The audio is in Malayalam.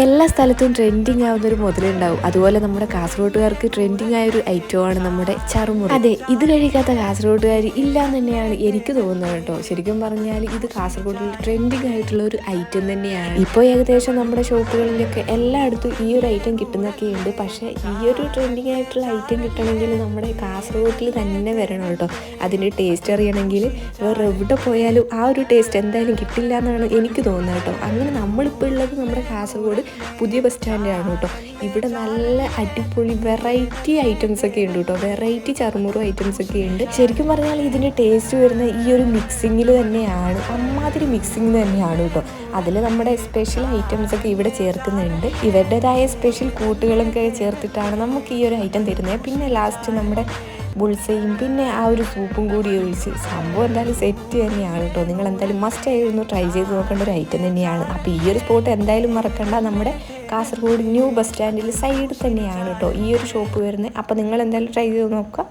എല്ലാ സ്ഥലത്തും ട്രെൻഡിങ് ആവുന്നൊരു മുതലുണ്ടാവും. അതുപോലെ നമ്മുടെ കാസർഗോട്ടുകാർക്ക് ട്രെൻഡിങ് ആയൊരു ഐറ്റമാണ് നമ്മുടെ ചറുമുറു. അതെ, ഇത് കഴിക്കാത്ത കാസർഗോട്ടുകാർ ഇല്ലാന്ന് തന്നെയാണ് എനിക്ക് തോന്നുന്നത് കേട്ടോ. ശരിക്കും പറഞ്ഞാൽ ഇത് കാസർഗോഡിൽ ട്രെൻഡിങ് ആയിട്ടുള്ള ഒരു ഐറ്റം തന്നെയാണ്. ഇപ്പോൾ ഏകദേശം നമ്മുടെ ഷോപ്പുകളിലൊക്കെ എല്ലായിടത്തും ഈ ഒരു ഐറ്റം കിട്ടുന്നൊക്കെ ഉണ്ട്. പക്ഷേ ഈ ഒരു ട്രെൻഡിങ് ആയിട്ടുള്ള ഐറ്റം കിട്ടണമെങ്കിൽ നമ്മുടെ കാസർഗോഡിൽ തന്നെ വരണം കേട്ടോ. അതിൻ്റെ ടേസ്റ്റ് അറിയണമെങ്കിൽ വേറെ എവിടെ പോയാലും ആ ഒരു ടേസ്റ്റ് എന്തായാലും കിട്ടില്ല എന്നാണ് എനിക്ക് തോന്നുന്നത് കേട്ടോ. അങ്ങനെ നമ്മളിപ്പോൾ ഉള്ളത് നമ്മുടെ കാസർഗോഡ് പുതിയ ബസ് സ്റ്റാൻഡാണ് കേട്ടോ. ഇവിടെ നല്ല അടിപൊളി വെറൈറ്റി ഐറ്റംസ് ഒക്കെ ഉണ്ട് കേട്ടോ. വെറൈറ്റി ചറുമുറു ഐറ്റംസ് ഒക്കെ ഉണ്ട്. ശരിക്കും പറഞ്ഞാൽ ഇതിൻ്റെ ടേസ്റ്റ് വരുന്ന ഈ ഒരു മിക്സിങ്ങിൽ തന്നെയാണ്, അമ്മാതിരി മിക്സിങ് തന്നെയാണ് കേട്ടോ. അതിൽ നമ്മുടെ സ്പെഷ്യൽ ഐറ്റംസ് ഒക്കെ ഇവിടെ ചേർക്കുന്നുണ്ട്. ഇവരുടേതായ സ്പെഷ്യൽ കൂട്ടുകളൊക്കെ ചേർത്തിട്ടാണ് നമുക്ക് ഈ ഒരു ഐറ്റം തരുന്നത്. പിന്നെ ലാസ്റ്റ് നമ്മുടെ ബുൾസയും പിന്നെ ആ ഒരു സൂപ്പും കൂടി ഒഴിച്ച് സംഭവം എന്തായാലും സെറ്റ് തന്നെയാണ് കേട്ടോ. നിങ്ങൾ എന്തായാലും മസ്റ്റ് ആയിരുന്നു ട്രൈ ചെയ്ത് നോക്കേണ്ട ഒരു ഐറ്റം തന്നെയാണ്. അപ്പോൾ ഈ ഒരു സ്പോട്ട് എന്തായാലും മറക്കണ്ട. നമ്മുടെ കാസർഗോഡ് ന്യൂ ബസ് സ്റ്റാൻഡിൽ സൈഡിൽ തന്നെയാണ് കേട്ടോ ഈ ഒരു ഷോപ്പ് വരുന്നത്. അപ്പോൾ നിങ്ങൾ എന്തായാലും ട്രൈ ചെയ്ത് നോക്കുക.